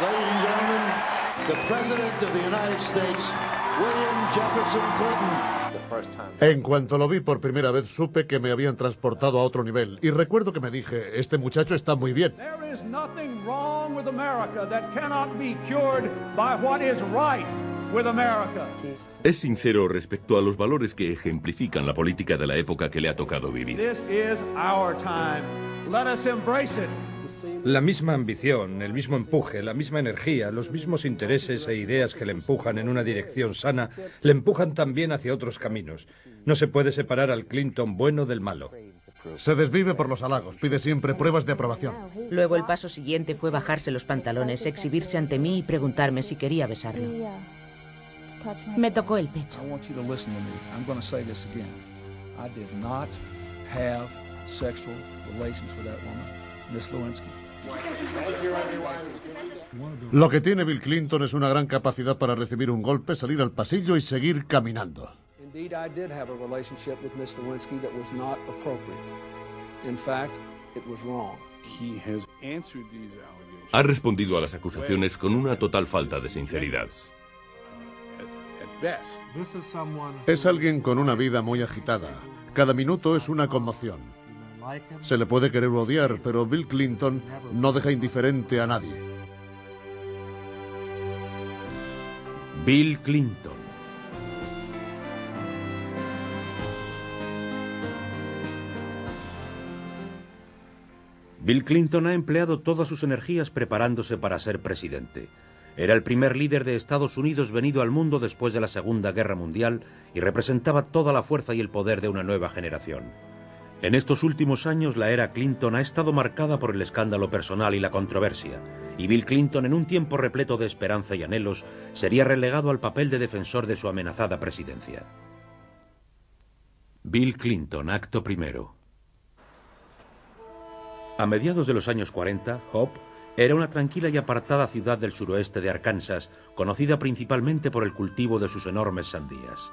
Ladies and gentlemen, the President of the United States, William Jefferson Clinton. En cuanto lo vi por primera vez, supe que me habían transportado a otro nivel. Y recuerdo que me dije, este muchacho está muy bien. There is nothing wrong with America that cannot be cured by what is right with America. Es sincero respecto a los valores que ejemplifican la política de la época que le ha tocado vivir. This is our time. Let us embrace it. La misma ambición, el mismo empuje, la misma energía, los mismos intereses e ideas que le empujan en una dirección sana, le empujan también hacia otros caminos. No se puede separar al Clinton bueno del malo. Se desvive por los halagos, pide siempre pruebas de aprobación. Luego el paso siguiente fue bajarse los pantalones, exhibirse ante mí y preguntarme si quería besarlo. Me tocó el pecho. I want you to listen to me. I'm going to say this again. I did not have sexual relations with that woman, Miss Lewinsky. Lo que tiene Bill Clinton es una gran capacidad para recibir un golpe, salir al pasillo y seguir caminando. Indeed, I did have a relationship with Miss Lewinsky that was not appropriate. In fact, it was wrong. He has answered these allegations. Ha respondido a las acusaciones con una total falta de sinceridad. At best. Es alguien con una vida muy agitada. Cada minuto es una conmoción. Se le puede querer o odiar, pero Bill Clinton no deja indiferente a nadie. Bill Clinton. Bill Clinton ha empleado todas sus energías preparándose para ser presidente. Era el primer líder de Estados Unidos venido al mundo después de la Segunda Guerra Mundial y representaba toda la fuerza y el poder de una nueva generación. En estos últimos años la era Clinton ha estado marcada por el escándalo personal y la controversia, y Bill Clinton, en un tiempo repleto de esperanza y anhelos, sería relegado al papel de defensor de su amenazada presidencia. Bill Clinton, acto primero. A mediados de los años 40, Hope era una tranquila y apartada ciudad del suroeste de Arkansas, conocida principalmente por el cultivo de sus enormes sandías.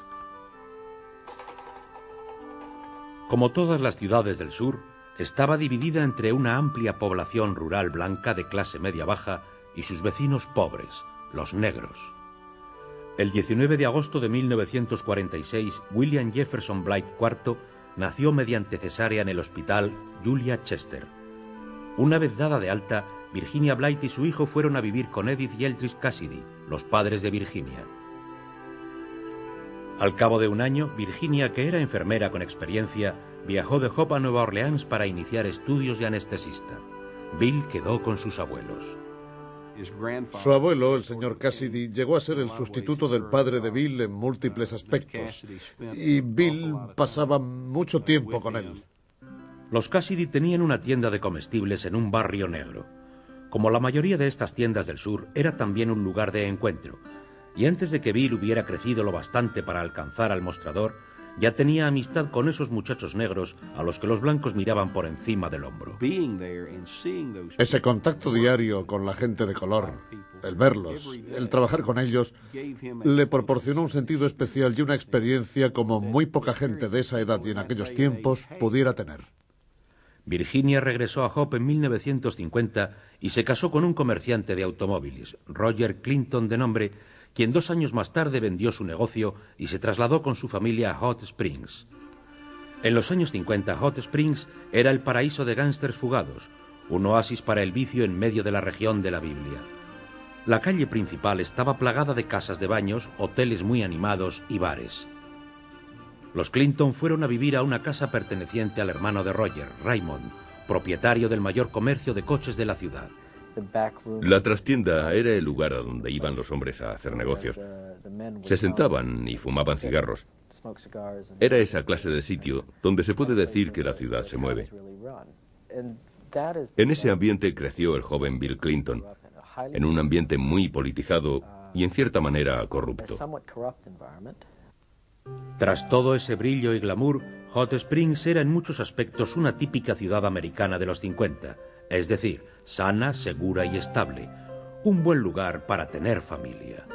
Como todas las ciudades del sur, estaba dividida entre una amplia población rural blanca de clase media-baja y sus vecinos pobres, los negros. El 19 de agosto de 1946, William Jefferson Blight IV nació mediante cesárea en el hospital Julia Chester. Una vez dada de alta, Virginia Blight y su hijo fueron a vivir con Edith y Eldridge Cassidy, los padres de Virginia. Al cabo de un año, Virginia, que era enfermera con experiencia, viajó de Hope a Nueva Orleans para iniciar estudios de anestesista. Bill quedó con sus abuelos. Su abuelo, el señor Cassidy, llegó a ser el sustituto del padre de Bill en múltiples aspectos, y Bill pasaba mucho tiempo con él. Los Cassidy tenían una tienda de comestibles en un barrio negro. Como la mayoría de estas tiendas del sur, era también un lugar de encuentro, y antes de que Bill hubiera crecido lo bastante para alcanzar al mostrador, ya tenía amistad con esos muchachos negros a los que los blancos miraban por encima del hombro. Ese contacto diario con la gente de color, el verlos, el trabajar con ellos, le proporcionó un sentido especial y una experiencia como muy poca gente de esa edad y en aquellos tiempos pudiera tener. Virginia regresó a Hope en 1950 y se casó con un comerciante de automóviles, Roger Clinton de nombre, quien 2 años más tarde vendió su negocio y se trasladó con su familia a Hot Springs. En los años 50, Hot Springs era el paraíso de gángsters fugados, un oasis para el vicio en medio de la región de la Biblia. La calle principal estaba plagada de casas de baños, hoteles muy animados y bares. Los Clinton fueron a vivir a una casa perteneciente al hermano de Roger, Raymond, propietario del mayor comercio de coches de la ciudad. La trastienda era el lugar a donde iban los hombres a hacer negocios. Se sentaban y fumaban cigarros. Era esa clase de sitio donde se puede decir que la ciudad se mueve. En ese ambiente creció el joven Bill Clinton, en un ambiente muy politizado y en cierta manera corrupto. Tras todo ese brillo y glamour, Hot Springs era en muchos aspectos una típica ciudad americana de los 50, es decir, sana, segura y estable, un buen lugar para tener familia.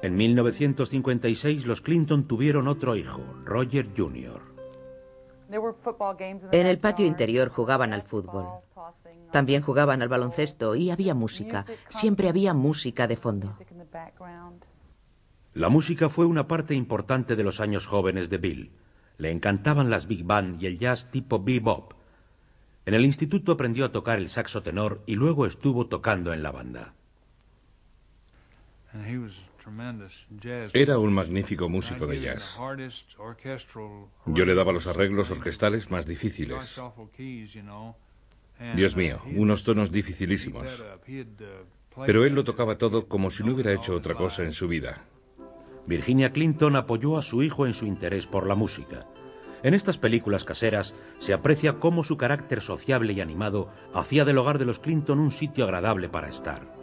En 1956 los Clinton tuvieron otro hijo, Roger Jr. En el patio interior jugaban al fútbol. También jugaban al baloncesto y había música. Siempre había música de fondo. La música fue una parte importante de los años jóvenes de Bill. Le encantaban las big band y el jazz tipo bebop. En el instituto aprendió a tocar el saxo tenor y luego estuvo tocando en la banda. Era un magnífico músico de jazz. Yo le daba los arreglos orquestales más difíciles. Dios mío, unos tonos dificilísimos. Pero él lo tocaba todo como si no hubiera hecho otra cosa en su vida. Virginia Clinton apoyó a su hijo en su interés por la música. En estas películas caseras se aprecia cómo su carácter sociable y animado hacía del hogar de los Clinton un sitio agradable para estar.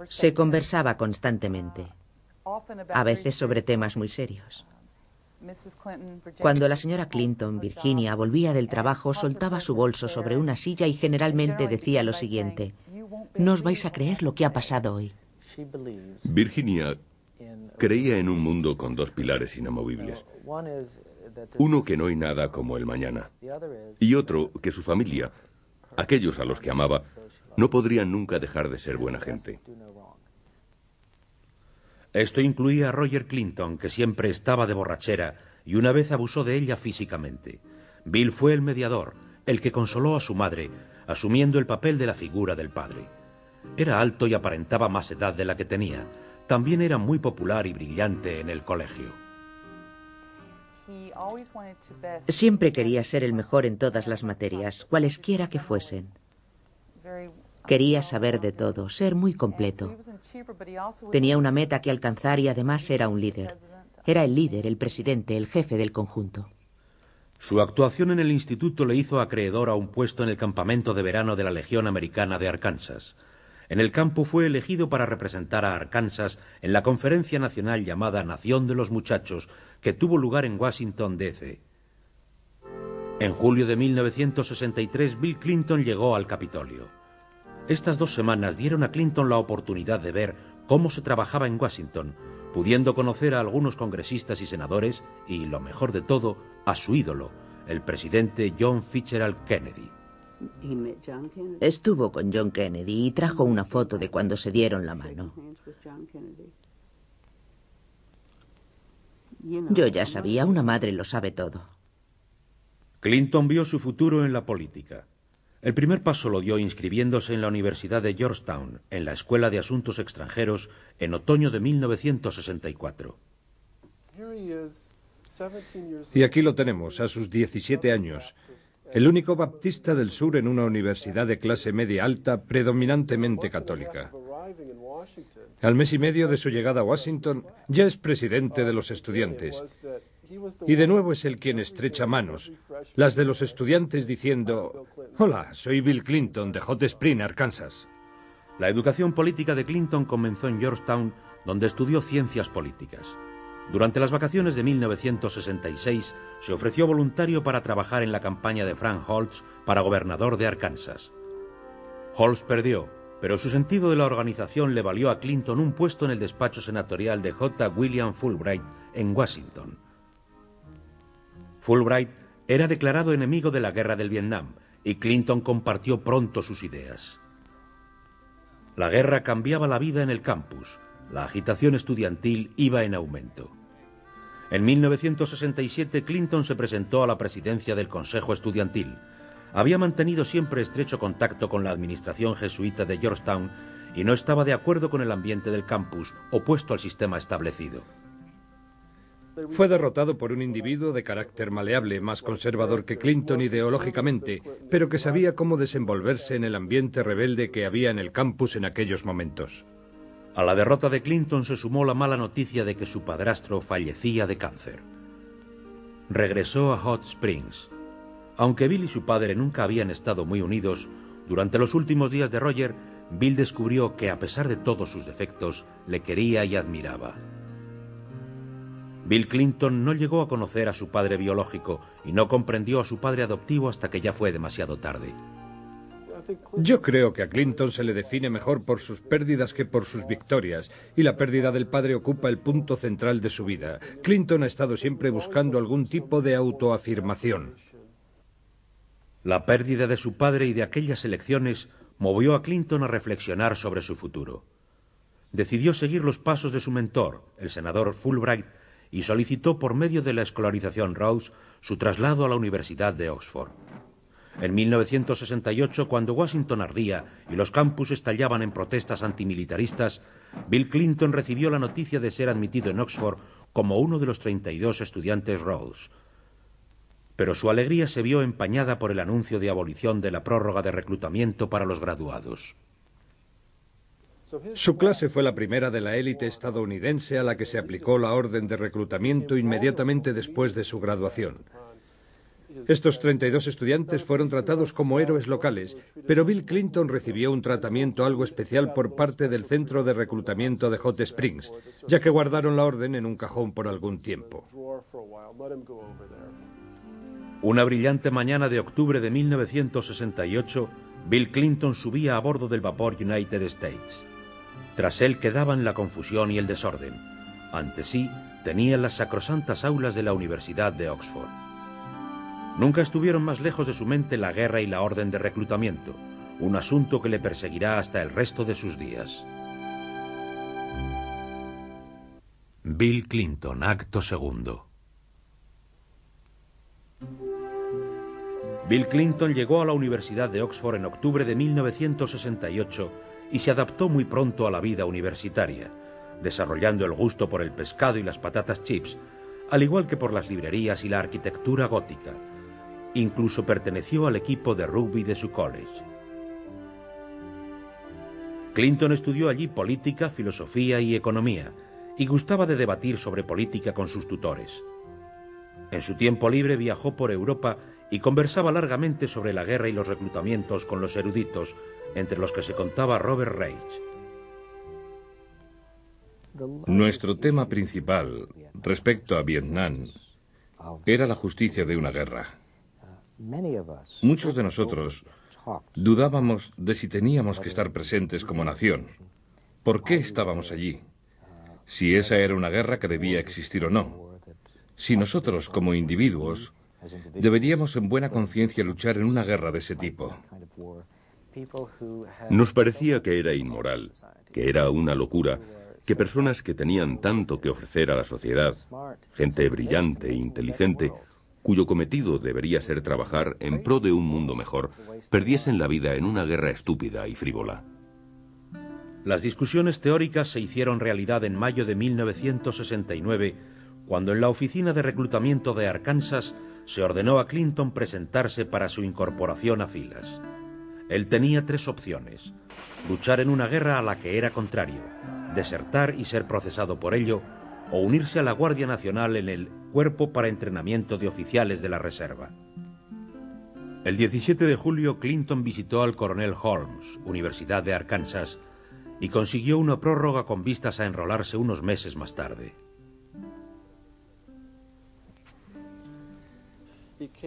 Se conversaba constantemente, a veces sobre temas muy serios. Cuando la señora Clinton, Virginia, volvía del trabajo, soltaba su bolso sobre una silla y generalmente decía lo siguiente: no os vais a creer lo que ha pasado hoy. Virginia creía en un mundo con dos pilares inamovibles. Uno, que no hay nada como el mañana. Y otro, que su familia, aquellos a los que amaba, no podrían nunca dejar de ser buena gente. Esto incluía a Roger Clinton, que siempre estaba de borrachera y una vez abusó de ella físicamente. Bill fue el mediador, el que consoló a su madre, asumiendo el papel de la figura del padre. Era alto y aparentaba más edad de la que tenía. También era muy popular y brillante en el colegio. Siempre quería ser el mejor en todas las materias, cualesquiera que fuesen. Quería saber de todo, ser muy completo. Tenía una meta que alcanzar y además era un líder. Era el líder, el presidente, el jefe del conjunto. Su actuación en el instituto le hizo acreedor a un puesto en el campamento de verano de la Legión Americana de Arkansas. En el campo fue elegido para representar a Arkansas en la conferencia nacional llamada Nación de los Muchachos, que tuvo lugar en Washington, D.C. En julio de 1963, Bill Clinton llegó al Capitolio. Estas 2 semanas dieron a Clinton la oportunidad de ver cómo se trabajaba en Washington, pudiendo conocer a algunos congresistas y senadores y, lo mejor de todo, a su ídolo, el presidente John Fitzgerald Kennedy. Estuvo con John Kennedy y trajo una foto de cuando se dieron la mano. Yo ya sabía, una madre lo sabe todo. Clinton vio su futuro en la política. El primer paso lo dio inscribiéndose en la Universidad de Georgetown, en la Escuela de Asuntos Extranjeros, en otoño de 1964. Y aquí lo tenemos, a sus 17 años. El único baptista del sur en una universidad de clase media alta, predominantemente católica. Al mes y medio de su llegada a Washington, ya es presidente de los estudiantes. Y de nuevo es él quien estrecha manos, las de los estudiantes diciendo: hola, soy Bill Clinton de Hot Spring, Arkansas. La educación política de Clinton comenzó en Georgetown, donde estudió ciencias políticas. Durante las vacaciones de 1966 se ofreció voluntario para trabajar en la campaña de Frank Holtz para gobernador de Arkansas. Holtz perdió, pero su sentido de la organización le valió a Clinton un puesto en el despacho senatorial de J. William Fulbright en Washington. Fulbright era declarado enemigo de la guerra del Vietnam y Clinton compartió pronto sus ideas. La guerra cambiaba la vida en el campus. La agitación estudiantil iba en aumento. En 1967 Clinton se presentó a la presidencia del Consejo Estudiantil. Había mantenido siempre estrecho contacto con la administración jesuita de Georgetown y no estaba de acuerdo con el ambiente del campus, opuesto al sistema establecido. Fue derrotado por un individuo de carácter maleable, más conservador que Clinton ideológicamente, pero que sabía cómo desenvolverse en el ambiente rebelde que había en el campus en aquellos momentos. A la derrota de Clinton se sumó la mala noticia de que su padrastro fallecía de cáncer. Regresó a Hot Springs. Aunque Bill y su padre nunca habían estado muy unidos, durante los últimos días de Roger, Bill descubrió que, a pesar de todos sus defectos, le quería y admiraba. Bill Clinton no llegó a conocer a su padre biológico y no comprendió a su padre adoptivo hasta que ya fue demasiado tarde. Yo creo que a Clinton se le define mejor por sus pérdidas que por sus victorias, y la pérdida del padre ocupa el punto central de su vida. Clinton ha estado siempre buscando algún tipo de autoafirmación. La pérdida de su padre y de aquellas elecciones movió a Clinton a reflexionar sobre su futuro. Decidió seguir los pasos de su mentor, el senador Fulbright, y solicitó por medio de la escolarización Rhodes su traslado a la Universidad de Oxford. En 1968, cuando Washington ardía y los campus estallaban en protestas antimilitaristas, Bill Clinton recibió la noticia de ser admitido en Oxford como uno de los 32 estudiantes Rhodes. Pero su alegría se vio empañada por el anuncio de abolición de la prórroga de reclutamiento para los graduados. Su clase fue la primera de la élite estadounidense a la que se aplicó la orden de reclutamiento inmediatamente después de su graduación. Estos 32 estudiantes fueron tratados como héroes locales, pero Bill Clinton recibió un tratamiento algo especial por parte del centro de reclutamiento de Hot Springs, ya que guardaron la orden en un cajón por algún tiempo. Una brillante mañana de octubre de 1968, Bill Clinton subía a bordo del vapor United States. Tras él quedaban la confusión y el desorden. Ante sí tenía las sacrosantas aulas de la Universidad de Oxford. Nunca estuvieron más lejos de su mente la guerra y la orden de reclutamiento, un asunto que le perseguirá hasta el resto de sus días. Bill Clinton, acto segundo. Bill Clinton llegó a la Universidad de Oxford en octubre de 1968 y se adaptó muy pronto a la vida universitaria, desarrollando el gusto por el pescado y las patatas chips, al igual que por las librerías y la arquitectura gótica. Incluso perteneció al equipo de rugby de su college. Clinton estudió allí política, filosofía y economía, y gustaba de debatir sobre política con sus tutores. En su tiempo libre viajó por Europa y conversaba largamente sobre la guerra y los reclutamientos con los eruditos, entre los que se contaba Robert Reich. Nuestro tema principal respecto a Vietnam era la justicia de una guerra. Muchos de nosotros dudábamos de si teníamos que estar presentes como nación. ¿Por qué estábamos allí? Si esa era una guerra que debía existir o no. Si nosotros, como individuos, deberíamos en buena conciencia luchar en una guerra de ese tipo. Nos parecía que era inmoral, que era una locura, que personas que tenían tanto que ofrecer a la sociedad, gente brillante e inteligente, cuyo cometido debería ser trabajar en pro de un mundo mejor, perdiesen la vida en una guerra estúpida y frívola. Las discusiones teóricas se hicieron realidad en mayo de 1969, cuando en la oficina de reclutamiento de Arkansas se ordenó a Clinton presentarse para su incorporación a filas. Él tenía tres opciones: luchar en una guerra a la que era contrario, desertar y ser procesado por ello, o unirse a la Guardia Nacional en el Cuerpo para Entrenamiento de Oficiales de la Reserva. El 17 de julio, Clinton visitó al coronel Holmes, Universidad de Arkansas, y consiguió una prórroga con vistas a enrolarse unos meses más tarde.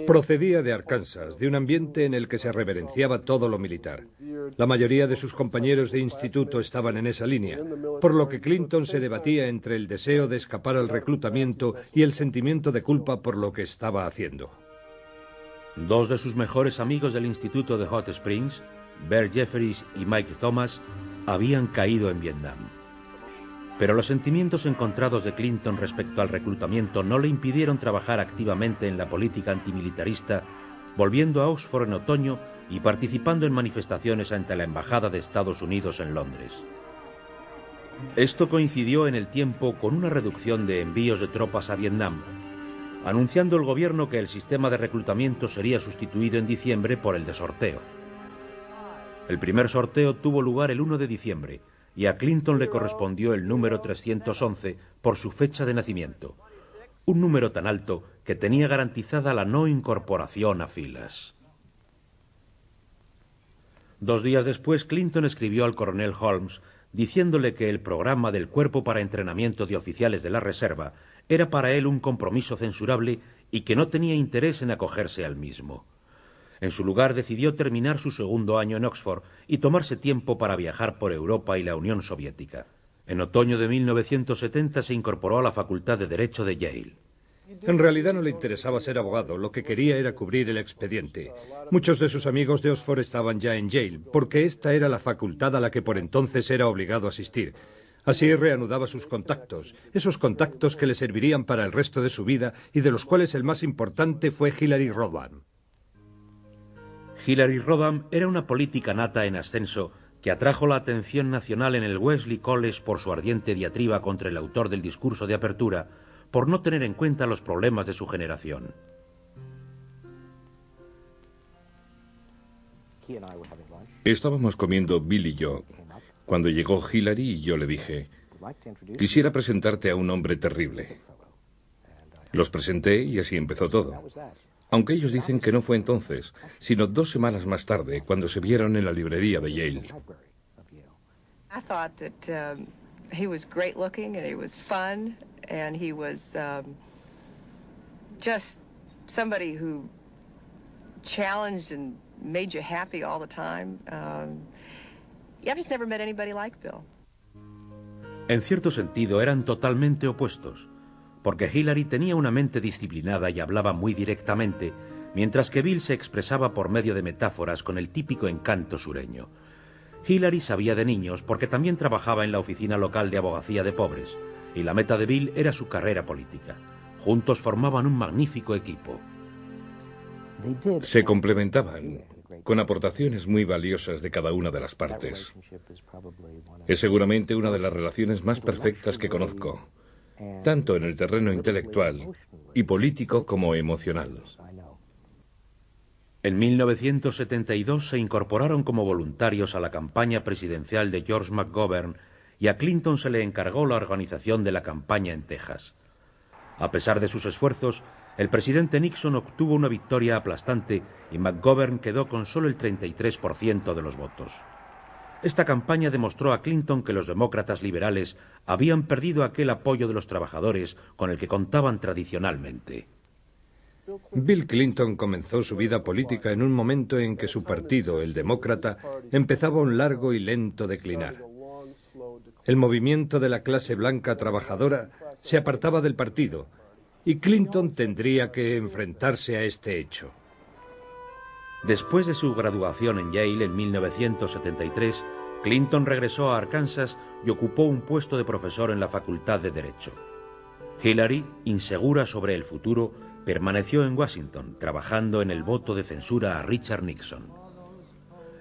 Procedía de Arkansas, de un ambiente en el que se reverenciaba todo lo militar. La mayoría de sus compañeros de instituto estaban en esa línea, por lo que Clinton se debatía entre el deseo de escapar al reclutamiento y el sentimiento de culpa por lo que estaba haciendo. Dos de sus mejores amigos del instituto de Hot Springs, Bert Jeffries y Mike Thomas, habían caído en Vietnam. Pero los sentimientos encontrados de Clinton respecto al reclutamiento no le impidieron trabajar activamente en la política antimilitarista, volviendo a Oxford en otoño y participando en manifestaciones ante la Embajada de Estados Unidos en Londres. Esto coincidió en el tiempo con una reducción de envíos de tropas a Vietnam, anunciando el gobierno que el sistema de reclutamiento sería sustituido en diciembre por el de sorteo. El primer sorteo tuvo lugar el 1 de diciembre, y a Clinton le correspondió el número 311 por su fecha de nacimiento, un número tan alto que tenía garantizada la no incorporación a filas. 2 días después, Clinton escribió al coronel Holmes diciéndole que el programa del Cuerpo para Entrenamiento de Oficiales de la Reserva era para él un compromiso censurable y que no tenía interés en acogerse al mismo. En su lugar decidió terminar su segundo año en Oxford y tomarse tiempo para viajar por Europa y la Unión Soviética. En otoño de 1970 se incorporó a la Facultad de Derecho de Yale. En realidad no le interesaba ser abogado, lo que quería era cubrir el expediente. Muchos de sus amigos de Oxford estaban ya en Yale, porque esta era la facultad a la que por entonces era obligado a asistir. Así reanudaba sus contactos, esos contactos que le servirían para el resto de su vida y de los cuales el más importante fue Hillary Rodham. Hillary Rodham era una política nata en ascenso que atrajo la atención nacional en el Wesley College por su ardiente diatriba contra el autor del discurso de apertura, por no tener en cuenta los problemas de su generación. Estábamos comiendo Bill y yo cuando llegó Hillary y yo le dije: quisiera presentarte a un hombre terrible. Los presenté y así empezó todo. Aunque ellos dicen que no fue entonces, sino 2 semanas más tarde, cuando se vieron en la librería de Yale. I thought that he was great looking and he was fun and he was just somebody who challenged and made you happy all the time. I've just never met anybody like Bill. En cierto sentido eran totalmente opuestos, porque Hillary tenía una mente disciplinada y hablaba muy directamente, mientras que Bill se expresaba por medio de metáforas con el típico encanto sureño. Hillary sabía de niños porque también trabajaba en la oficina local de abogacía de pobres, y la meta de Bill era su carrera política. Juntos formaban un magnífico equipo. Se complementaban, con aportaciones muy valiosas de cada una de las partes. Es seguramente una de las relaciones más perfectas que conozco, tanto en el terreno intelectual y político como emocional. En 1972 se incorporaron como voluntarios a la campaña presidencial de George McGovern y a Clinton se le encargó la organización de la campaña en Texas. A pesar de sus esfuerzos, el presidente Nixon obtuvo una victoria aplastante y McGovern quedó con solo el 33% de los votos. Esta campaña demostró a Clinton que los demócratas liberales habían perdido aquel apoyo de los trabajadores con el que contaban tradicionalmente. Bill Clinton comenzó su vida política en un momento en que su partido, el demócrata, empezaba un largo y lento declinar. El movimiento de la clase blanca trabajadora se apartaba del partido y Clinton tendría que enfrentarse a este hecho. Después de su graduación en Yale en 1973, Clinton regresó a Arkansas y ocupó un puesto de profesor en la Facultad de Derecho. Hillary, insegura sobre el futuro, permaneció en Washington, trabajando en el voto de censura a Richard Nixon.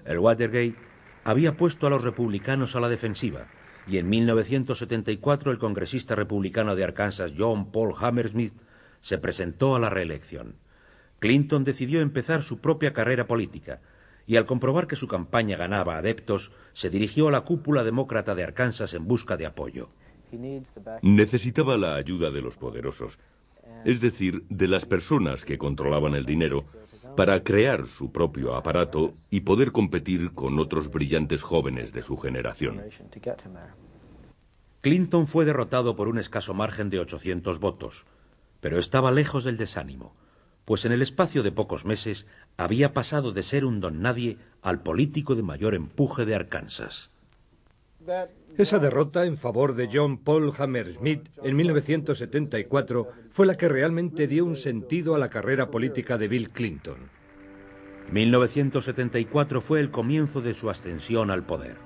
El Watergate había puesto a los republicanos a la defensiva, y en 1974 el congresista republicano de Arkansas John Paul Hammersmith se presentó a la reelección. Clinton decidió empezar su propia carrera política, y al comprobar que su campaña ganaba adeptos, se dirigió a la cúpula demócrata de Arkansas en busca de apoyo. Necesitaba la ayuda de los poderosos, es decir, de las personas que controlaban el dinero, para crear su propio aparato y poder competir con otros brillantes jóvenes de su generación. Clinton fue derrotado por un escaso margen de 800 votos, pero estaba lejos del desánimo, pues en el espacio de pocos meses había pasado de ser un don nadie al político de mayor empuje de Arkansas. Esa derrota en favor de John Paul Hammersmith en 1974 fue la que realmente dio un sentido a la carrera política de Bill Clinton. 1974 fue el comienzo de su ascensión al poder.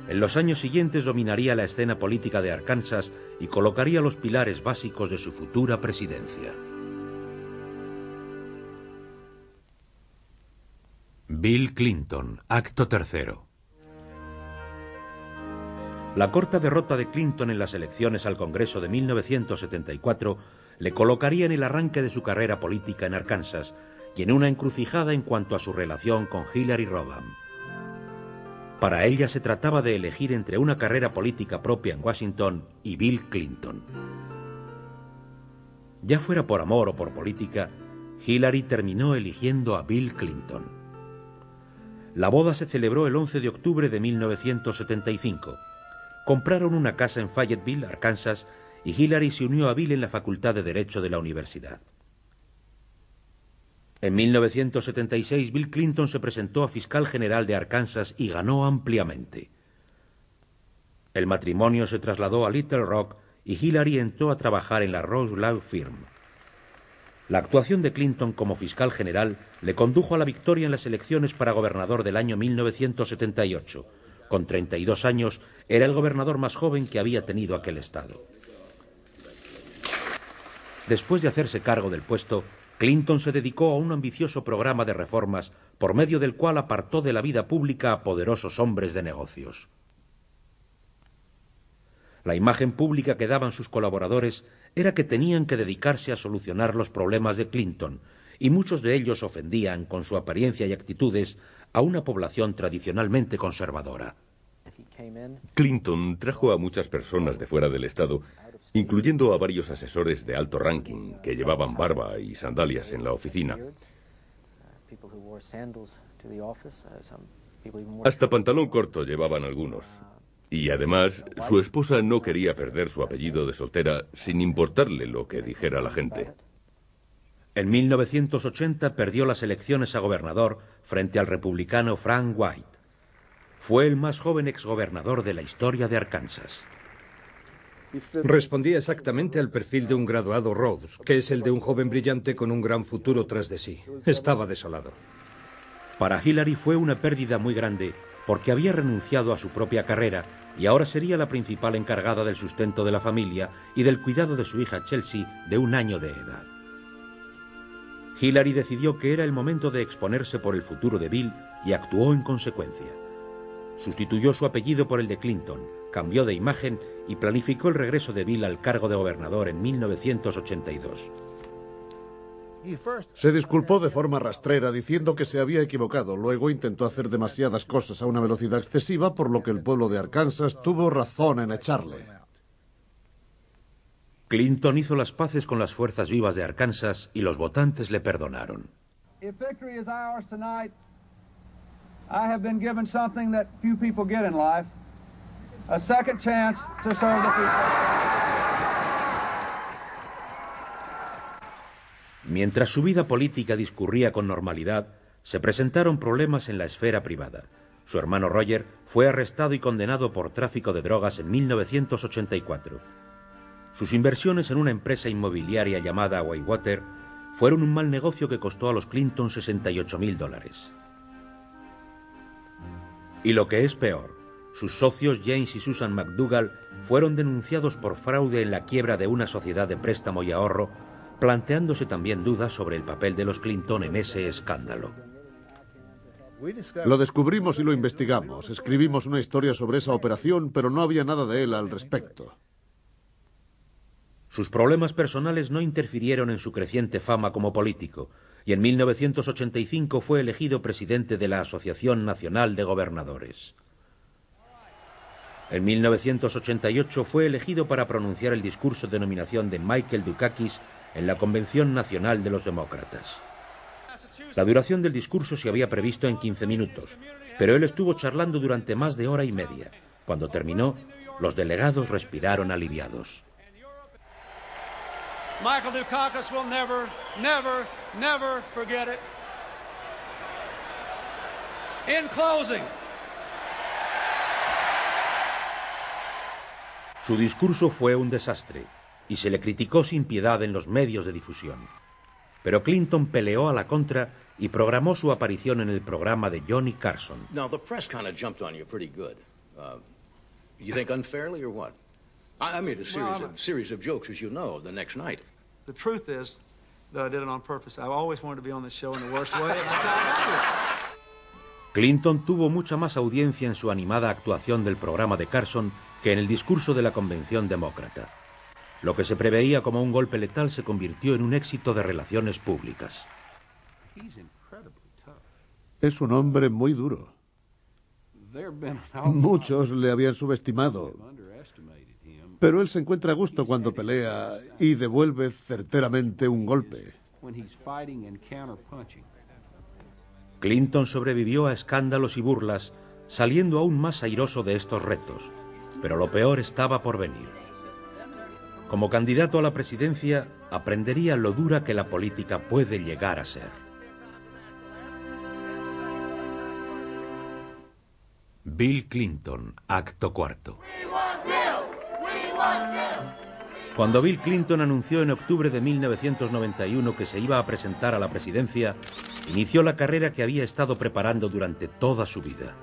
En los años siguientes dominaría la escena política de Arkansas y colocaría los pilares básicos de su futura presidencia. Bill Clinton, acto tercero. La corta derrota de Clinton en las elecciones al Congreso de 1974 le colocaría en el arranque de su carrera política en Arkansas y en una encrucijada en cuanto a su relación con Hillary Rodham. Para ella se trataba de elegir entre una carrera política propia en Washington y Bill Clinton. Ya fuera por amor o por política, Hillary terminó eligiendo a Bill Clinton. La boda se celebró el 11 de octubre de 1975. Compraron una casa en Fayetteville, Arkansas, y Hillary se unió a Bill en la Facultad de Derecho de la universidad. En 1976, Bill Clinton se presentó a fiscal general de Arkansas y ganó ampliamente. El matrimonio se trasladó a Little Rock y Hillary entró a trabajar en la Rose Law Firm. La actuación de Clinton como fiscal general le condujo a la victoria en las elecciones para gobernador del año 1978. Con 32 años, era el gobernador más joven que había tenido aquel estado. Después de hacerse cargo del puesto, Clinton se dedicó a un ambicioso programa de reformas por medio del cual apartó de la vida pública a poderosos hombres de negocios. La imagen pública que daban sus colaboradores era que tenían que dedicarse a solucionar los problemas de Clinton, y muchos de ellos ofendían con su apariencia y actitudes a una población tradicionalmente conservadora. Clinton trajo a muchas personas de fuera del estado, incluyendo a varios asesores de alto ranking que llevaban barba y sandalias en la oficina. Hasta pantalón corto llevaban algunos. Y además, su esposa no quería perder su apellido de soltera sin importarle lo que dijera la gente. En 1980 perdió las elecciones a gobernador frente al republicano Frank White. Fue el más joven exgobernador de la historia de Arkansas. Respondía exactamente al perfil de un graduado Rhodes, que es el de un joven brillante con un gran futuro tras de sí. Estaba desolado. Para Hillary fue una pérdida muy grande, porque había renunciado a su propia carrera y ahora sería la principal encargada del sustento de la familia y del cuidado de su hija Chelsea, de 1 año de edad. Hillary decidió que era el momento de exponerse por el futuro de Bill y actuó en consecuencia. Sustituyó su apellido por el de Clinton, cambió de imagen y planificó el regreso de Bill al cargo de gobernador en 1982. Se disculpó de forma rastrera diciendo que se había equivocado. Luego intentó hacer demasiadas cosas a una velocidad excesiva, por lo que el pueblo de Arkansas tuvo razón en echarle. Clinton hizo las paces con las fuerzas vivas de Arkansas y los votantes le perdonaron. If victory is ours tonight, I have been given something that few people get in life, a second chance to serve the people. Mientras su vida política discurría con normalidad, se presentaron problemas en la esfera privada. Su hermano Roger fue arrestado y condenado por tráfico de drogas en 1984. Sus inversiones en una empresa inmobiliaria llamada Whitewater fueron un mal negocio que costó a los Clinton $68.000. Y lo que es peor, sus socios James y Susan McDougall fueron denunciados por fraude en la quiebra de una sociedad de préstamo y ahorro, planteándose también dudas sobre el papel de los Clinton en ese escándalo. Lo descubrimos y lo investigamos. Escribimos una historia sobre esa operación, pero no había nada de él al respecto. Sus problemas personales no interfirieron en su creciente fama como político, y en 1985 fue elegido presidente de la Asociación Nacional de Gobernadores. En 1988 fue elegido para pronunciar el discurso de nominación de Michael Dukakis en la Convención Nacional de los Demócratas. La duración del discurso se había previsto en 15 minutos, pero él estuvo charlando durante más de 1 hora y media. Cuando terminó, los delegados respiraron aliviados. Michael Dukakis will never, never, never forget it. In closing. Su discurso fue un desastre y se le criticó sin piedad en los medios de difusión. Pero Clinton peleó a la contra y programó su aparición en el programa de Johnny Carson. Now, the press kind of jumped on you pretty good. You think unfairly or what? I made a series of jokes, as you know, the next night. The truth is that I did it on purpose. I always wanted to be on this show in the worst way, and that's how I got here. Clinton tuvo mucha más audiencia en su animada actuación del programa de Carson que en el discurso de la Convención Demócrata. Lo que se preveía como un golpe letal se convirtió en un éxito de relaciones públicas. Es un hombre muy duro. Muchos le habían subestimado, pero él se encuentra a gusto cuando pelea y devuelve certeramente un golpe. Clinton sobrevivió a escándalos y burlas, saliendo aún más airoso de estos retos, pero lo peor estaba por venir. Como candidato a la presidencia, aprendería lo dura que la política puede llegar a ser. Bill Clinton, acto cuarto. Cuando Bill Clinton anunció en octubre de 1991 que se iba a presentar a la presidencia, inició la carrera que había estado preparando durante toda su vida.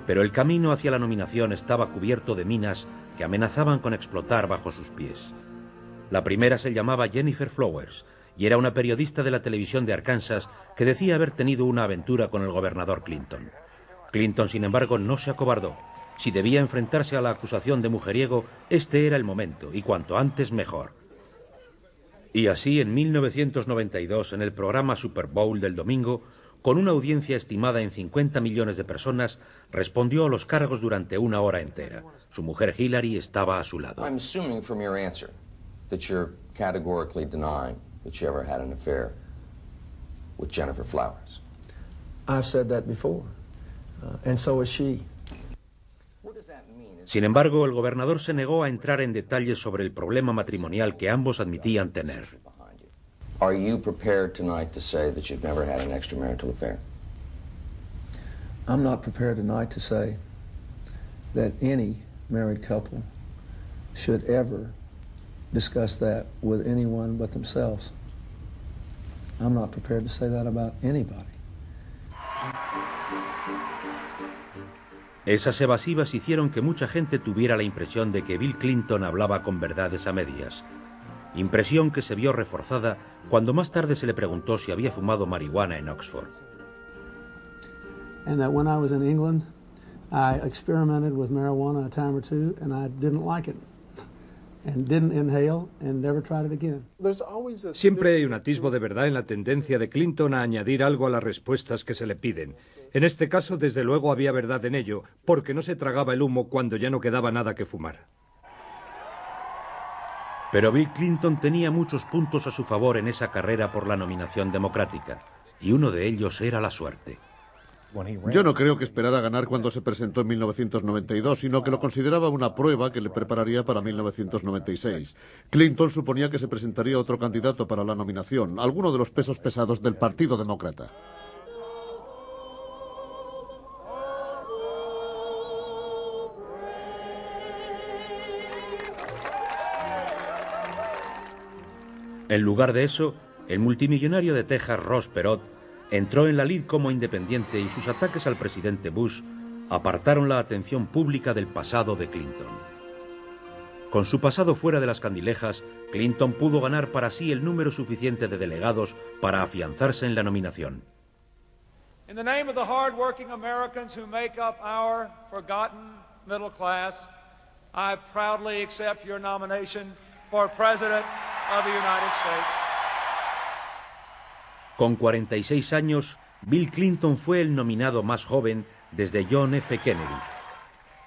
Pero el camino hacia la nominación estaba cubierto de minas que amenazaban con explotar bajo sus pies. La primera se llamaba Jennifer Flowers y era una periodista de la televisión de Arkansas que decía haber tenido una aventura con el gobernador Clinton. Clinton, sin embargo, no se acobardó. Si debía enfrentarse a la acusación de mujeriego, este era el momento, y cuanto antes mejor. Y así, en 1992, en el programa Super Bowl del domingo, con una audiencia estimada en 50 millones de personas, respondió a los cargos durante una hora entera. Su mujer Hillary estaba a su lado. I'm assuming from your answer that you're categorically denying that you ever had an affair with Jennifer Flowers. I've said that before, and so is she. Sin embargo, el gobernador se negó a entrar en detalles sobre el problema matrimonial que ambos admitían tener. Are you prepared tonight to say that you've never had an extramarital affair? I'm not prepared tonight to say that any married couple should ever discuss that with anyone but themselves. I'm not prepared to say that about anybody. Esas evasivas hicieron que mucha gente tuviera la impresión de que Bill Clinton hablaba con verdades a medias. Impresión que se vio reforzada cuando más tarde se le preguntó si había fumado marihuana en Oxford. And that when I was in England, I experimented with marijuana a time or two and I didn't like it. And didn't inhale and never tried it again. Siempre hay un atisbo de verdad en la tendencia de Clinton a añadir algo a las respuestas que se le piden. En este caso, desde luego, había verdad en ello, porque no se tragaba el humo cuando ya no quedaba nada que fumar. Pero Bill Clinton tenía muchos puntos a su favor en esa carrera por la nominación democrática, y uno de ellos era la suerte. Yo no creo que esperara ganar cuando se presentó en 1992, sino que lo consideraba una prueba que le prepararía para 1996. Clinton suponía que se presentaría otro candidato para la nominación, alguno de los pesos pesados del Partido Demócrata. En lugar de eso, el multimillonario de Texas, Ross Perot, entró en la lid como independiente y sus ataques al presidente Bush apartaron la atención pública del pasado de Clinton. Con su pasado fuera de las candilejas, Clinton pudo ganar para sí el número suficiente de delegados para afianzarse en la nominación. In the name of the hard-working Americans who make up our forgotten middle class, I proudly accept your nomination for President of the United States. Con 46 años, Bill Clinton fue el nominado más joven desde John F. Kennedy.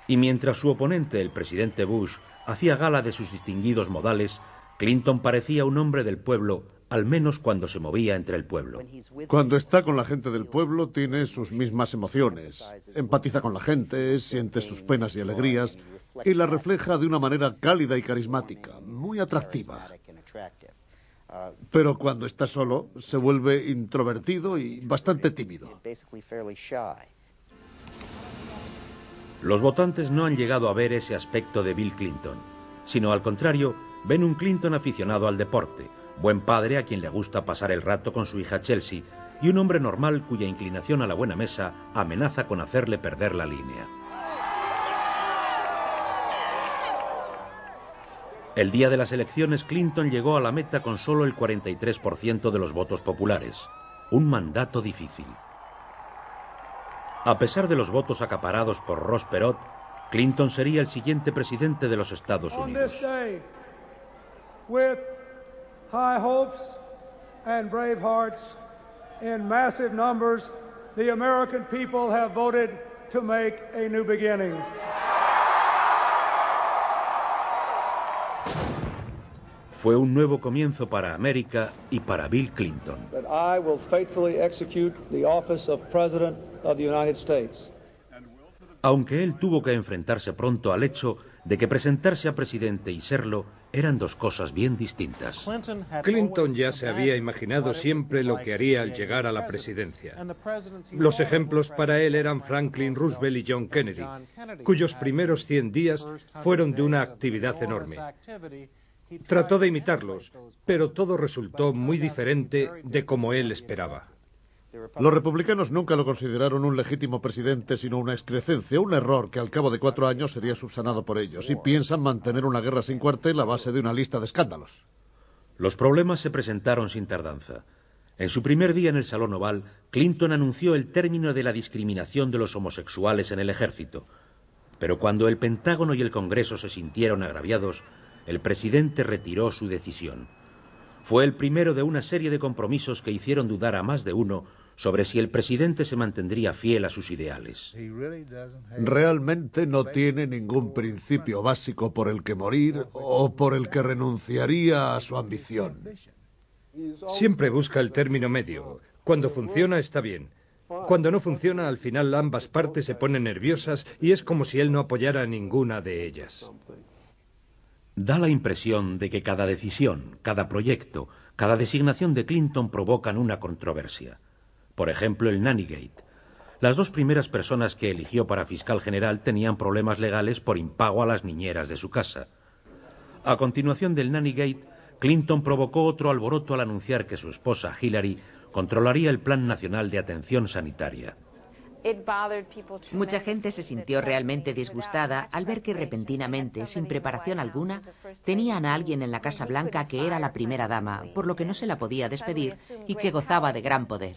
Y mientras su oponente, el presidente Bush, hacía gala de sus distinguidos modales, Clinton parecía un hombre del pueblo, al menos cuando se movía entre el pueblo. Cuando está con la gente del pueblo, tiene sus mismas emociones. Empatiza con la gente, siente sus penas y alegrías, y la refleja de una manera cálida y carismática, muy atractiva. Pero cuando está solo, se vuelve introvertido y bastante tímido. Los votantes no han llegado a ver ese aspecto de Bill Clinton, sino al contrario, ven un Clinton aficionado al deporte, buen padre a quien le gusta pasar el rato con su hija Chelsea, y un hombre normal cuya inclinación a la buena mesa amenaza con hacerle perder la línea. El día de las elecciones, Clinton llegó a la meta con solo el 43% de los votos populares. Un mandato difícil. A pesar de los votos acaparados por Ross Perot, Clinton sería el siguiente presidente de los Estados Unidos. With high hopes and brave hearts, in massive numbers, the American people have voted to make a new beginning. Fue un nuevo comienzo para América y para Bill Clinton. That I will faithfully execute the office of President of the United States. Aunque él tuvo que enfrentarse pronto al hecho de que presentarse a presidente y serlo eran dos cosas bien distintas. Clinton ya se había imaginado siempre lo que haría al llegar a la presidencia. Los ejemplos para él eran Franklin Roosevelt y John Kennedy, cuyos primeros 100 días fueron de una actividad enorme. Trató de imitarlos, pero todo resultó muy diferente de como él esperaba. Los republicanos nunca lo consideraron un legítimo presidente, sino una excrescencia, un error que al cabo de 4 años sería subsanado por ellos, y piensan mantener una guerra sin cuartel a base de una lista de escándalos. Los problemas se presentaron sin tardanza. En su primer día en el Salón Oval, Clinton anunció el término de la discriminación de los homosexuales en el ejército. Pero cuando el Pentágono y el Congreso se sintieron agraviados, el presidente retiró su decisión. Fue el primero de una serie de compromisos que hicieron dudar a más de uno sobre si el presidente se mantendría fiel a sus ideales. Realmente no tiene ningún principio básico por el que morir o por el que renunciaría a su ambición. Siempre busca el término medio. Cuando funciona está bien. Cuando no funciona, al final ambas partes se ponen nerviosas y es como si él no apoyara ninguna de ellas. Da la impresión de que cada decisión, cada proyecto, cada designación de Clinton provocan una controversia. Por ejemplo, el Nannygate. Las 2 primeras personas que eligió para fiscal general tenían problemas legales por impago a las niñeras de su casa. A continuación del Nannygate, Clinton provocó otro alboroto al anunciar que su esposa Hillary controlaría el Plan Nacional de Atención Sanitaria. Mucha gente se sintió realmente disgustada al ver que repentinamente, sin preparación alguna, tenían a alguien en la Casa Blanca que era la primera dama, por lo que no se la podía despedir y que gozaba de gran poder.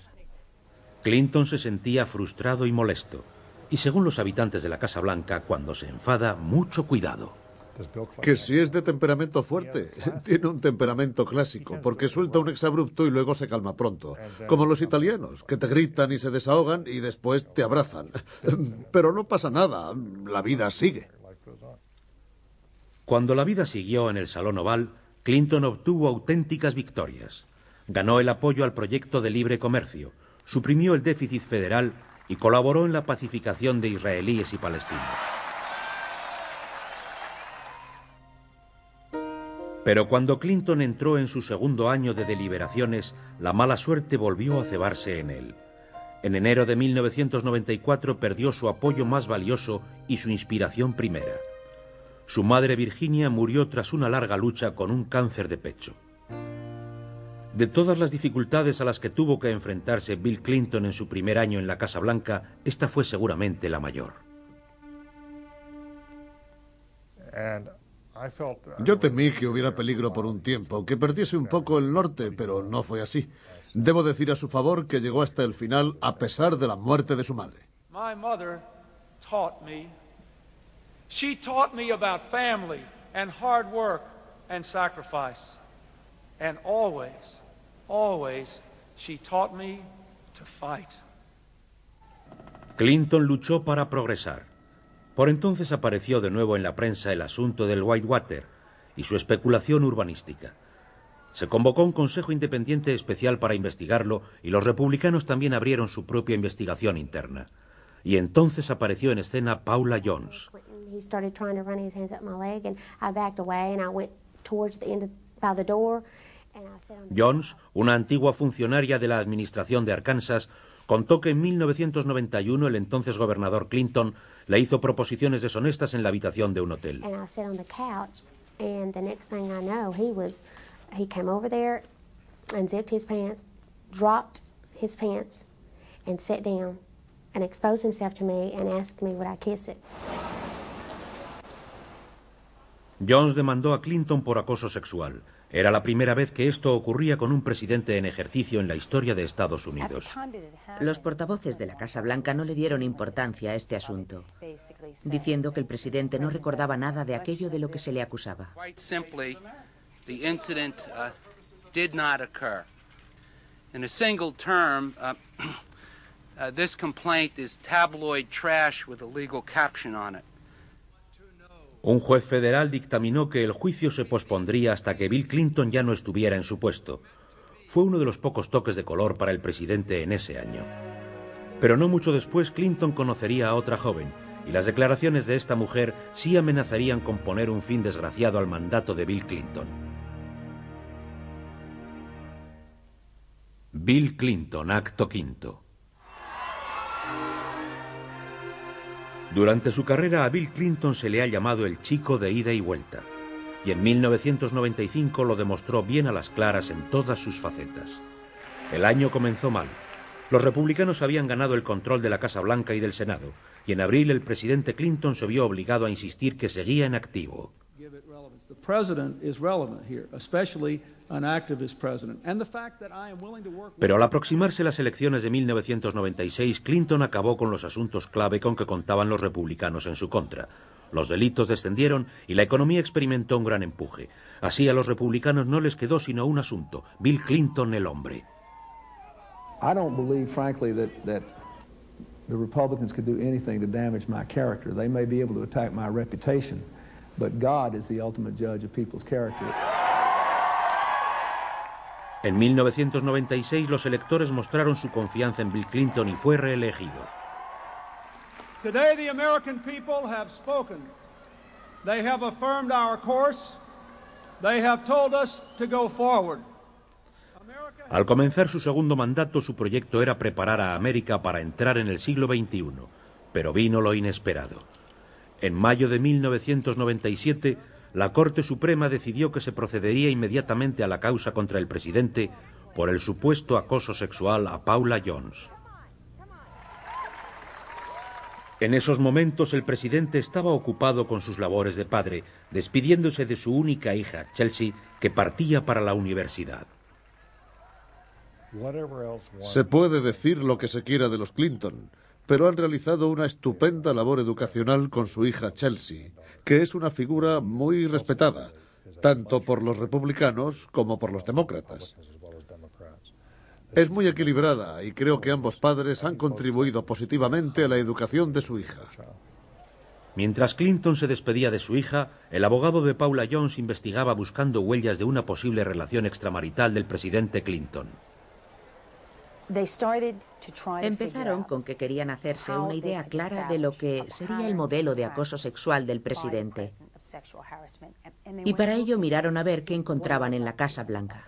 Clinton se sentía frustrado y molesto. Y según los habitantes de la Casa Blanca, cuando se enfada, mucho cuidado. Que si es de temperamento fuerte, tiene un temperamento clásico, porque suelta un exabrupto y luego se calma pronto. Como los italianos, que te gritan y se desahogan y después te abrazan. Pero no pasa nada, la vida sigue. Cuando la vida siguió en el Salón Oval, Clinton obtuvo auténticas victorias. Ganó el apoyo al proyecto de libre comercio, suprimió el déficit federal y colaboró en la pacificación de israelíes y palestinos. Pero cuando Clinton entró en su segundo año de deliberaciones, la mala suerte volvió a cebarse en él. En enero de 1994 perdió su apoyo más valioso y su inspiración primera. Su madre Virginia murió tras una larga lucha con un cáncer de pecho. De todas las dificultades a las que tuvo que enfrentarse Bill Clinton en su primer año en la Casa Blanca, esta fue seguramente la mayor. Yo temí que hubiera peligro por un tiempo, que perdiese un poco el norte, pero no fue así. Debo decir a su favor que llegó hasta el final a pesar de la muerte de su madre. My mother taught me. She taught me about family and hard work and sacrifice. And always, always, she taught me to fight. Clinton luchó para progresar. Por entonces apareció de nuevo en la prensa el asunto del Whitewater y su especulación urbanística. Se convocó un consejo independiente especial para investigarlo y los republicanos también abrieron su propia investigación interna. Y entonces apareció en escena Paula Jones. Jones, una antigua funcionaria de la administración de Arkansas, contó que en 1991 el entonces gobernador Clinton le hizo proposiciones deshonestas en la habitación de un hotel. Jones demandó a Clinton por acoso sexual. Era la primera vez que esto ocurría con un presidente en ejercicio en la historia de Estados Unidos. Los portavoces de la Casa Blanca no le dieron importancia a este asunto, diciendo que el presidente no recordaba nada de aquello de lo que se le acusaba. The incident did not occur. In a single term, this complaint is tabloid trash with a legal caption on it. Un juez federal dictaminó que el juicio se pospondría hasta que Bill Clinton ya no estuviera en su puesto. Fue uno de los pocos toques de color para el presidente en ese año. Pero no mucho después, Clinton conocería a otra joven, y las declaraciones de esta mujer sí amenazarían con poner un fin desgraciado al mandato de Bill Clinton. Bill Clinton, acto quinto. Durante su carrera a Bill Clinton se le ha llamado el chico de ida y vuelta, y en 1995 lo demostró bien a las claras en todas sus facetas. El año comenzó mal. Los republicanos habían ganado el control de la Casa Blanca y del Senado, y en abril el presidente Clinton se vio obligado a insistir que seguía en activo. Pero al aproximarse las elecciones de 1996, Clinton acabó con los asuntos clave con que contaban los republicanos en su contra. Los delitos descendieron y la economía experimentó un gran empuje. Así a los republicanos no les quedó sino un asunto: Bill Clinton el hombre. I don't believe, frankly, that the Republicans could do anything to damage my character. They may be able to attack my reputation, but God is the ultimate judge of people's character. En 1996 los electores mostraron su confianza en Bill Clinton y fue reelegido. Today the American people have spoken. They have affirmed our course. They have told us to go forward. Al comenzar su segundo mandato, su proyecto era preparar a América para entrar en el siglo XXI, pero vino lo inesperado. En mayo de 1997, la Corte Suprema decidió que se procedería inmediatamente a la causa contra el presidente por el supuesto acoso sexual a Paula Jones. En esos momentos el presidente estaba ocupado con sus labores de padre, despidiéndose de su única hija, Chelsea, que partía para la universidad. Se puede decir lo que se quiera de los Clinton, pero han realizado una estupenda labor educacional con su hija Chelsea, que es una figura muy respetada, tanto por los republicanos como por los demócratas. Es muy equilibrada y creo que ambos padres han contribuido positivamente a la educación de su hija. Mientras Clinton se despedía de su hija, el abogado de Paula Jones investigaba buscando huellas de una posible relación extramarital del presidente Clinton. Empezaron con que querían hacerse una idea clara de lo que sería el modelo de acoso sexual del presidente. Y para ello miraron a ver qué encontraban en la Casa Blanca.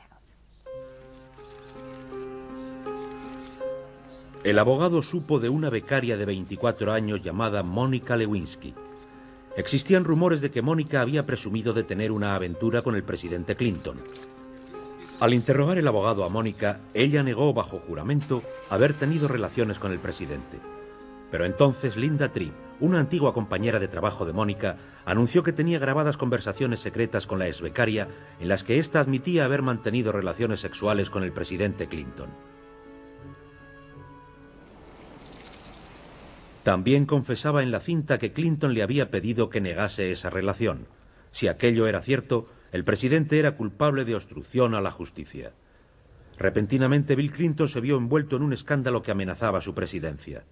El abogado supo de una becaria de 24 años llamada Monica Lewinsky. Existían rumores de que Mónica había presumido de tener una aventura con el presidente Clinton. Al interrogar el abogado a Mónica, ella negó bajo juramento haber tenido relaciones con el presidente. Pero entonces Linda Tripp, una antigua compañera de trabajo de Mónica, anunció que tenía grabadas conversaciones secretas con la exbecaria en las que ésta admitía haber mantenido relaciones sexuales con el presidente Clinton. También confesaba en la cinta que Clinton le había pedido que negase esa relación. Si aquello era cierto, el presidente era culpable de obstrucción a la justicia. Repentinamente, Bill Clinton se vio envuelto en un escándalo que amenazaba su presidencia.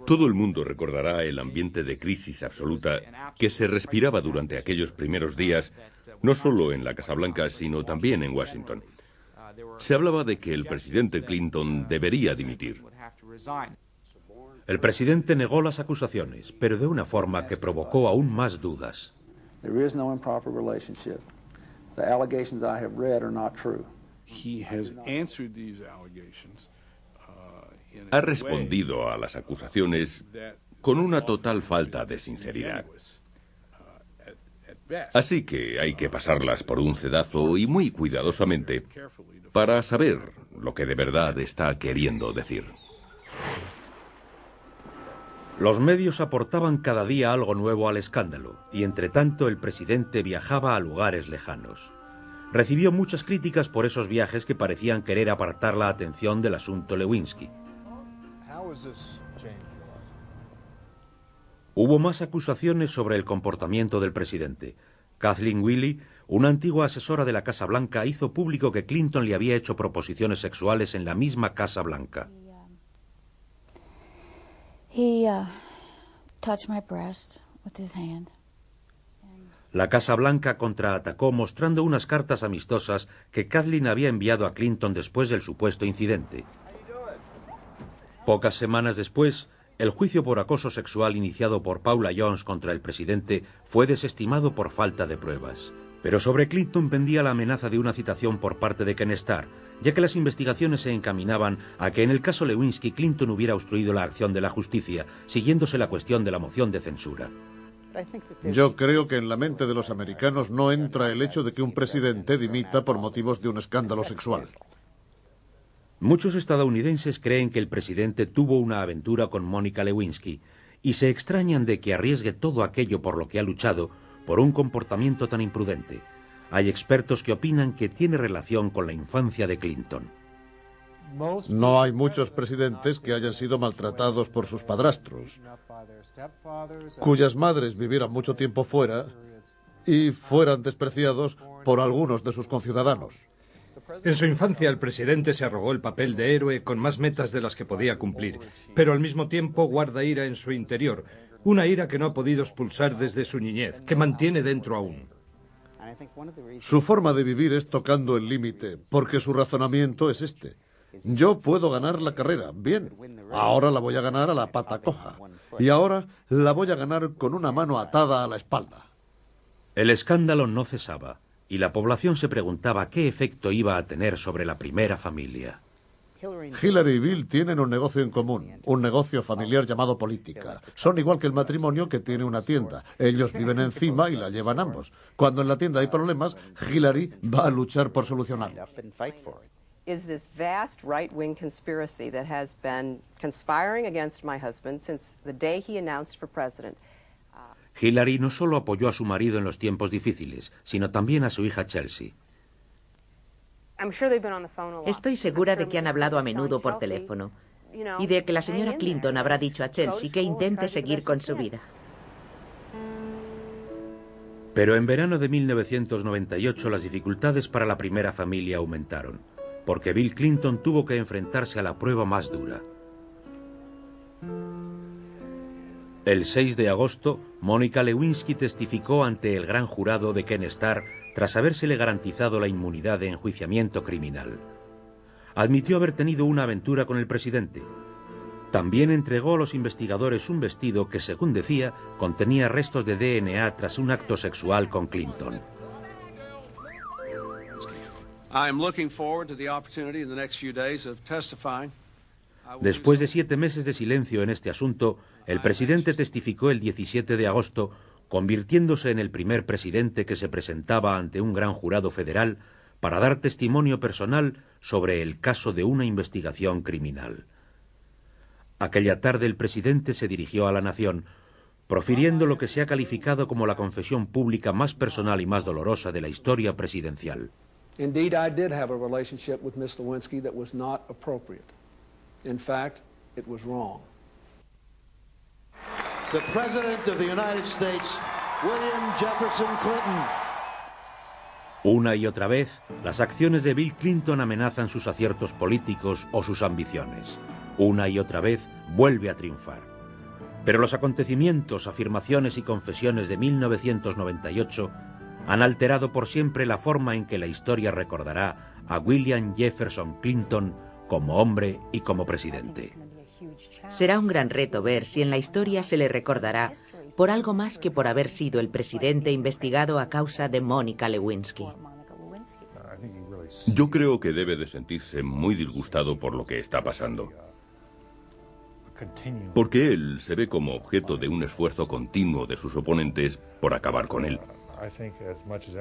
Todo el mundo recordará el ambiente de crisis absoluta que se respiraba durante aquellos primeros días, no solo en la Casa Blanca, sino también en Washington. Se hablaba de que el presidente Clinton debería dimitir. El presidente negó las acusaciones, pero de una forma que provocó aún más dudas. There is no improper relationship. The allegations I have read are not true. He has answered these allegations Ha respondido a las acusaciones con una total falta de sinceridad. Así que hay que pasarlas por un cedazo y muy cuidadosamente para saber lo que de verdad está queriendo decir. Los medios aportaban cada día algo nuevo al escándalo, y entre tanto el presidente viajaba a lugares lejanos. Recibió muchas críticas por esos viajes que parecían querer apartar la atención del asunto Lewinsky. Hubo más acusaciones sobre el comportamiento del presidente. Kathleen Willey, una antigua asesora de la Casa Blanca, hizo público que Clinton le había hecho proposiciones sexuales en la misma Casa Blanca. Touched my breast with his hand. La Casa Blanca contraatacó mostrando unas cartas amistosas que Kathleen había enviado a Clinton después del supuesto incidente. Pocas semanas después, el juicio por acoso sexual iniciado por Paula Jones contra el presidente fue desestimado por falta de pruebas. Pero sobre Clinton pendía la amenaza de una citación por parte de Ken Starr, ya que las investigaciones se encaminaban a que en el caso Lewinsky Clinton hubiera obstruido la acción de la justicia, siguiéndose la cuestión de la moción de censura. Yo creo que en la mente de los americanos no entra el hecho de que un presidente dimita por motivos de un escándalo sexual. Muchos estadounidenses creen que el presidente tuvo una aventura con Mónica Lewinsky y se extrañan de que arriesgue todo aquello por lo que ha luchado por un comportamiento tan imprudente. Hay expertos que opinan que tiene relación con la infancia de Clinton. No hay muchos presidentes que hayan sido maltratados por sus padrastros, cuyas madres vivieran mucho tiempo fuera y fueran despreciados por algunos de sus conciudadanos. En su infancia, el presidente se arrogó el papel de héroe con más metas de las que podía cumplir, pero al mismo tiempo guarda ira en su interior, una ira que no ha podido expulsar desde su niñez, que mantiene dentro aún. Su forma de vivir es tocando el límite, porque su razonamiento es este. Yo puedo ganar la carrera, bien, ahora la voy a ganar a la pata coja, y ahora la voy a ganar con una mano atada a la espalda. El escándalo no cesaba, y la población se preguntaba qué efecto iba a tener sobre la primera familia. Hillary y Bill tienen un negocio en común, un negocio familiar llamado política. Son igual que el matrimonio que tiene una tienda. Ellos viven encima y la llevan ambos. Cuando en la tienda hay problemas, Hillary va a luchar por solucionarlos. Is this vast right-wing conspiracy that has been conspiring against my husband since the day he announced for president. Hillary no solo apoyó a su marido en los tiempos difíciles, sino también a su hija Chelsea. Estoy segura de que han hablado a menudo por teléfono y de que la señora Clinton habrá dicho a Chelsea que intente seguir con su vida. Pero en verano de 1998 las dificultades para la primera familia aumentaron, porque Bill Clinton tuvo que enfrentarse a la prueba más dura. El 6 de agosto, Mónica Lewinsky testificó ante el gran jurado de Ken Starr tras habérsele garantizado la inmunidad de enjuiciamiento criminal. Admitió haber tenido una aventura con el presidente. También entregó a los investigadores un vestido que, según decía, contenía restos de DNA tras un acto sexual con Clinton. Después de 7 meses de silencio en este asunto, el presidente testificó el 17 de agosto, convirtiéndose en el primer presidente que se presentaba ante un gran jurado federal para dar testimonio personal sobre el caso de una investigación criminal. Aquella tarde el presidente se dirigió a la nación, profiriendo lo que se ha calificado como la confesión pública más personal y más dolorosa de la historia presidencial. Indeed, I did have a relationship with Miss Lewinsky that was not appropriate. In fact, it was wrong. The President of the United States, William Jefferson Clinton. Una y otra vez, las acciones de Bill Clinton amenazan sus aciertos políticos o sus ambiciones. Una y otra vez, vuelve a triunfar. Pero los acontecimientos, afirmaciones y confesiones de 1998 han alterado por siempre la forma en que la historia recordará a William Jefferson Clinton como hombre y como presidente. Será un gran reto ver si en la historia se le recordará por algo más que por haber sido el presidente investigado a causa de Mónica Lewinsky. Yo creo que debe de sentirse muy disgustado por lo que está pasando. Porque él se ve como objeto de un esfuerzo continuo de sus oponentes por acabar con él.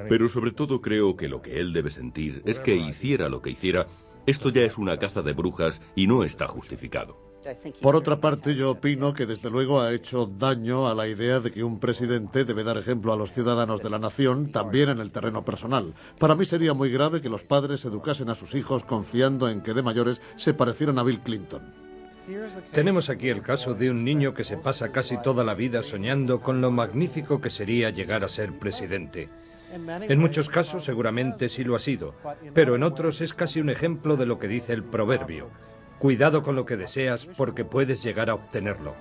Pero sobre todo creo que lo que él debe sentir es que hiciera lo que hiciera, esto ya es una caza de brujas y no está justificado. Por otra parte, yo opino que desde luego ha hecho daño a la idea de que un presidente debe dar ejemplo a los ciudadanos de la nación, también en el terreno personal. Para mí sería muy grave que los padres educasen a sus hijos confiando en que de mayores se parecieran a Bill Clinton. Tenemos aquí el caso de un niño que se pasa casi toda la vida soñando con lo magnífico que sería llegar a ser presidente. En muchos casos seguramente sí lo ha sido, pero en otros es casi un ejemplo de lo que dice el proverbio: cuidado con lo que deseas porque puedes llegar a obtenerlo.